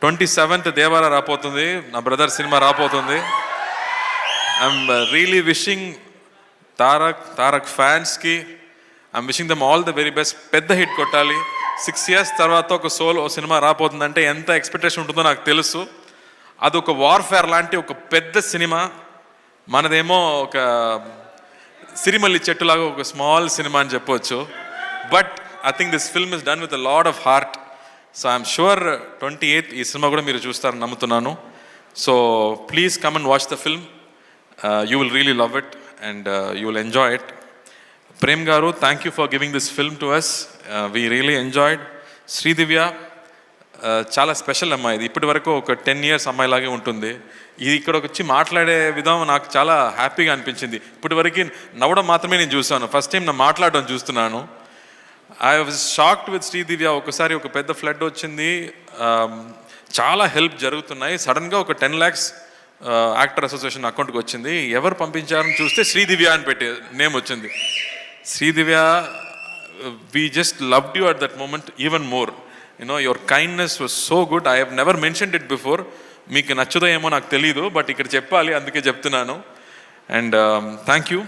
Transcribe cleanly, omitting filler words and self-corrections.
27th Devara రాపోతుంది, నా brother cinema రాపోతుంది. ఐఎమ్ రియలీ విషింగ్ తారక్ ఫ్యాన్స్కి I'm wishing them all the very best. పెద్ద హిట్ కొట్టాలి. 6 years తర్వాత ఒక సోలో సినిమా రాపోతుందంటే ఎంత ఎక్స్పెక్టేషన్ ఉంటుందో నాకు తెలుసు. అదొక వార్ఫేర్ లాంటి ఒక పెద్ద సినిమా. మనదేమో ఒక సిరిమల్లి చెట్టులాగా ఒక స్మాల్ సినిమా అని చెప్పవచ్చు. But I think this film is done with a lot of heart. So I'm sure 28th ఈ సినిమా కూడా మీరు చూస్తారని నమ్ముతున్నాను. So please come and watch the film. You will really love it and you will enjoy it. Prem garu, thank you for giving this film to us. We really enjoyed. Sridivya చాలా special అమ్మాయి. ఇది ఇప్పటి వరకు ఒక 10 years అమ్మాయిలాగే ఉంటుంది. ఇది ఇక్కడ వచ్చి మాట్లాడే విధానం నాకు చాలా హ్యాపీగా అనిపించింది. ఇప్పటి వరకు నవ్వడం మాత్రమే నేను చూసాను, ఫస్ట్ టైం నా మాట్లాడడం చూస్తున్నాను. I was shocked with Sridivya. ఒకసారి ఒక పెద్ద ఫ్లడ్ వచ్చింది, చాలా హెల్ప్ జరుగుతున్నాయి. సడన్గా ఒక 10 lakhs యాక్టర్ అసోసియేషన్ అకౌంట్కి వచ్చింది. ఎవరు పంపించారని చూస్తే శ్రీదివ్య అని పెట్టే నేమ్ వచ్చింది. Sridivya, we just loved you at that moment even more. Your kindness was so good. I have never mentioned it before. మీకు నచ్చుదో ఏమో నాకు తెలీదు, బట్ ఇక్కడ చెప్పాలి, అందుకే చెప్తున్నాను. And thank you.